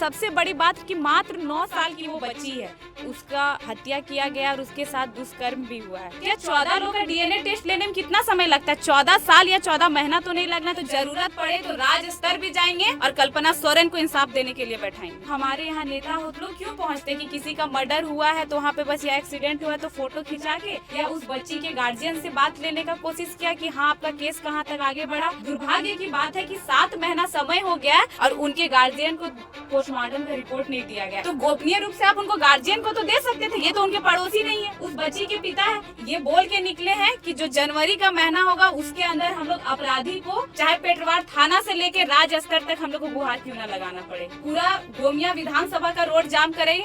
सबसे बड़ी बात कि मात्र 9 साल की वो बच्ची है, उसका हत्या किया गया और उसके साथ दुष्कर्म भी हुआ है। क्या 14 लोग का डीएनए टेस्ट लेने में कितना समय लगता है? 14 साल या 14 महीना तो नहीं लगना। तो जरूरत पड़े तो राज्य स्तर भी जाएंगे और कल्पना सोरेन को इंसाफ देने के लिए बैठाएंगे। हमारे यहाँ नेता लोग क्यों पहुँचते कि किसी का मर्डर हुआ है तो वहाँ पे बस या एक्सीडेंट हुआ है तो फोटो खिंचा के या उस बच्ची के गार्जियन से बात लेने का कोशिश किया कि हाँ आपका केस कहाँ तक आगे बढ़ा। दुर्भाग्य की बात है कि 7 महीना समय हो गया है और उनके गार्जियन को पोस्टमार्टम का रिपोर्ट नहीं दिया गया। तो गोपनीय रूप से आप उनको गार्जियन को तो दे सकते थे, ये तो उनके पड़ोसी नहीं है, उस बच्ची के पिता है। ये बोल के निकले हैं कि जो जनवरी का महीना होगा उसके अंदर हम लोग अपराधी को चाहे पेटरवार थाना से लेके राज्य स्तर तक हम लोग को गुहार क्यों न लगाना पड़े, पूरा गोमिया विधानसभा का रोड जाम करेंगे।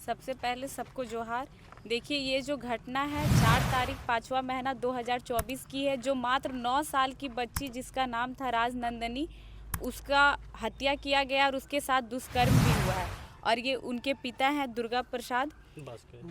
सबसे पहले सबको जोहार। देखिए ये जो घटना है 4 तारीख 5वां महीना 2024 की है, जो मात्र 9 साल की बच्ची जिसका नाम था राजनंदनी, उसका हत्या किया गया और उसके साथ दुष्कर्म भी हुआ है। और ये उनके पिता हैं दुर्गा प्रसाद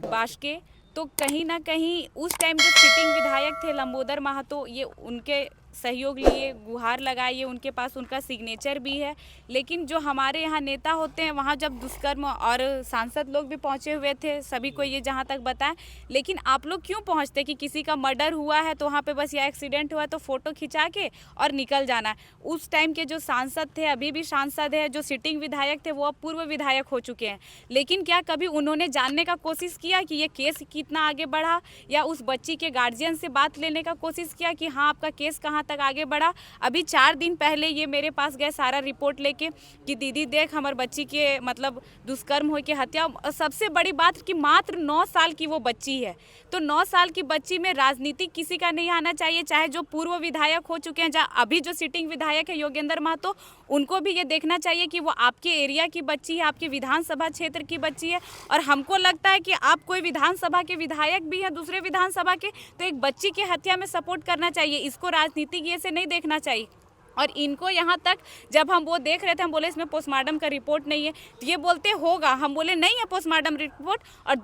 बास्के। तो कहीं ना कहीं उस टाइम जो सिटिंग विधायक थे लंबोदर महतो, ये उनके सहयोग लिए गुहार लगाइए, उनके पास उनका सिग्नेचर भी है। लेकिन जो हमारे यहाँ नेता होते हैं वहाँ जब दुष्कर्म, और सांसद लोग भी पहुँचे हुए थे, सभी को ये जहाँ तक बताएं, लेकिन आप लोग क्यों पहुँचते कि किसी का मर्डर हुआ है तो वहाँ पे बस या एक्सीडेंट हुआ है तो फोटो खिंचा के और निकल जाना है। उस टाइम के जो सांसद थे, अभी भी सांसद है, जो सिटिंग विधायक थे वो अब पूर्व विधायक हो चुके हैं, लेकिन क्या कभी उन्होंने जानने का कोशिश किया कि ये केस कितना आगे बढ़ा, या उस बच्ची के गार्जियन से बात लेने का कोशिश किया कि हाँ आपका केस कहाँ तक आगे बढ़ा? अभी 4 दिन पहले ये मेरे पास गए सारा रिपोर्ट लेके कि दीदी देख हमारे बच्ची के मतलब दुष्कर्म हो के हत्या। सबसे बड़ी बात कि मात्र 9 साल की वो बच्ची है, तो 9 साल की बच्ची में राजनीति किसी का नहीं आना चाहिए, चाहे जो पूर्व विधायक हो चुके हैं, अभी जो सिटिंग विधायक है योगेंद्र महतो, उनको भी ये देखना चाहिए कि वो आपके एरिया की बच्ची है, आपके विधानसभा क्षेत्र की बच्ची है। और हमको लगता है कि आप कोई विधानसभा के विधायक भी हैं दूसरे विधानसभा के, तो एक बच्ची की हत्या में सपोर्ट करना चाहिए, इसको राजनीतिक ये से नहीं देखना चाहिए। और इनको यहाँ तक जब हम वो देख रहे थे, हम बोले इसमें पोस्टमार्टम का रिपोर्ट नहीं है, तो ये बोलते होगा, हम बोले नहीं है पोस्टमार्टम रिपोर्ट। और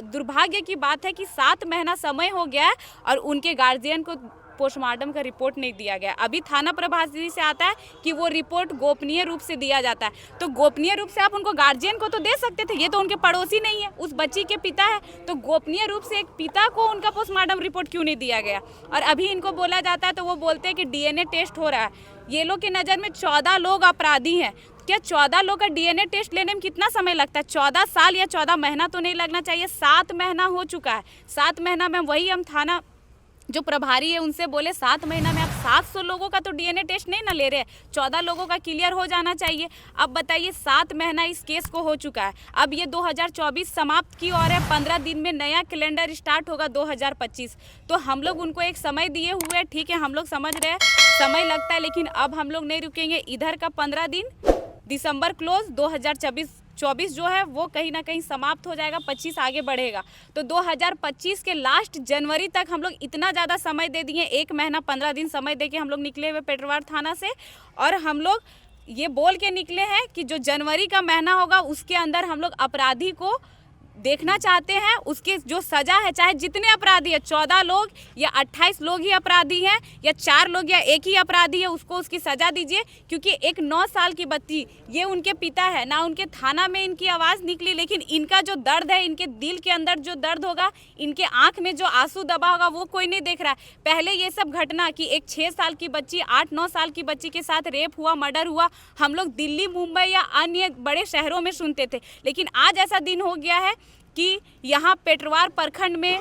दुर्भाग्य की बात है कि 7 महीना समय हो गया है और उनके गार्जियन को पोस्टमार्टम का रिपोर्ट नहीं दिया गया। अभी थाना प्रभारी से आता है कि वो रिपोर्ट गोपनीय रूप से दिया जाता है, तो गोपनीय रूप से आप उनको गार्जियन को तो दे सकते थे, ये तो उनके पड़ोसी नहीं है, उस बच्ची के पिता है, तो गोपनीय रूप से एक पिता को उनका पोस्टमार्टम रिपोर्ट क्यों नहीं दिया गया? और अभी इनको बोला जाता है तो वो बोलते हैं कि डीएनए टेस्ट हो रहा है। ये लोग की नज़र में 14 लोग अपराधी हैं, क्या 14 लोग का डीएनए टेस्ट लेने में कितना समय लगता है? 14 साल या 14 महीना तो नहीं लगना चाहिए। 7 महीना हो चुका है, 7 महीना में वही हम थाना जो प्रभारी है उनसे बोले 7 महीना में आप 700 लोगों का तो डीएनए टेस्ट नहीं ना ले रहे हैं, 14 लोगों का क्लियर हो जाना चाहिए। अब बताइए 7 महीना इस केस को हो चुका है, अब ये 2024 समाप्त की और है, 15 दिन में नया कैलेंडर स्टार्ट होगा 2025। तो हम लोग उनको एक समय दिए हुए हैं, ठीक है हम लोग समझ रहे हैं समय लगता है, लेकिन अब हम लोग नहीं रुकेंगे। इधर का 15 दिन दिसंबर क्लोज, 2024 जो है वो कहीं ना कहीं समाप्त हो जाएगा, 25 आगे बढ़ेगा। तो 2025 के लास्ट जनवरी तक हम लोग इतना ज़्यादा समय दे दिए, 1 महीना 15 दिन समय दे के हम लोग निकले हुए पेटरवार थाना से, और हम लोग ये बोल के निकले हैं कि जो जनवरी का महीना होगा उसके अंदर हम लोग अपराधी को देखना चाहते हैं, उसके जो सज़ा है, चाहे जितने अपराधी है, 14 लोग या 28 लोग ही अपराधी हैं या 4 लोग या एक ही अपराधी है, उसको उसकी सज़ा दीजिए। क्योंकि एक 9 साल की बच्ची, ये उनके पिता है ना, उनके थाना में इनकी आवाज़ निकली, लेकिन इनका जो दर्द है, इनके दिल के अंदर जो दर्द होगा, इनके आँख में जो आंसू दबा होगा, वो कोई नहीं देख रहा है। पहले ये सब घटना कि एक 6 साल की बच्ची, 8-9 साल की बच्ची के साथ रेप हुआ, मर्डर हुआ, हम लोग दिल्ली, मुंबई या अन्य बड़े शहरों में सुनते थे, लेकिन आज ऐसा दिन हो गया है कि यहाँ पेटरवार प्रखंड में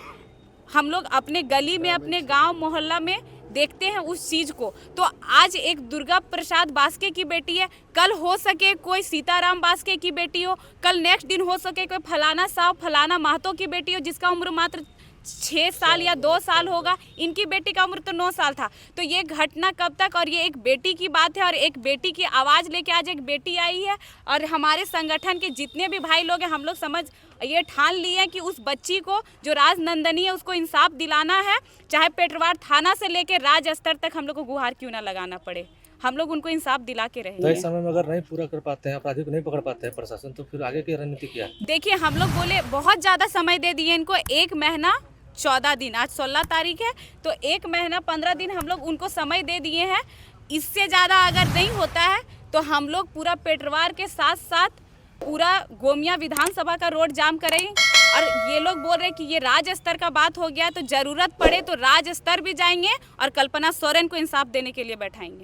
हम लोग अपने गली में, अपने गांव मोहल्ला में देखते हैं उस चीज़ को। तो आज एक दुर्गा प्रसाद बास्के की बेटी है, कल हो सके कोई सीताराम बास्के की बेटी हो, कल नेक्स्ट दिन हो सके कोई फलाना साहब, फलाना महतो की बेटी हो जिसका उम्र मात्र 6 साल या 2 साल होगा, इनकी बेटी का उम्र तो 9 साल था। तो ये घटना कब तक, और ये एक बेटी की बात है, और एक बेटी की आवाज़ लेके आज एक बेटी आई है, और हमारे संगठन के जितने भी भाई लोग हैं, हम लोग समझ ये ठान लिए हैं कि उस बच्ची को जो राजनंदनी है उसको इंसाफ दिलाना है, चाहे पेटरवार थाना से लेकर राज्य स्तर तक हम लोग को गुहार क्यों ना लगाना पड़े, हम लोग उनको इंसाफ दिला के रहेंगे। तय समय में अगर नहीं पूरा कर पाते हैं, अपराधी को नहीं पकड़ पाते हैं प्रशासन, तो फिर आगे की रणनीति क्या है? देखिए हम लोग बोले बहुत ज़्यादा समय दे दिए इनको, 1 महीना 14 दिन, आज 16 तारीख है, तो 1 महीना 15 दिन हम लोग उनको समय दे दिए हैं। इससे ज़्यादा अगर नहीं होता है तो हम लोग पूरा पेटरवार के साथ साथ पूरा गोमिया विधानसभा का रोड जाम करें। और ये लोग बोल रहे हैं कि ये राज्य स्तर का बात हो गया, तो जरूरत पड़े तो राज्य स्तर भी जाएंगे और कल्पना सोरेन को इंसाफ देने के लिए बैठाएंगे।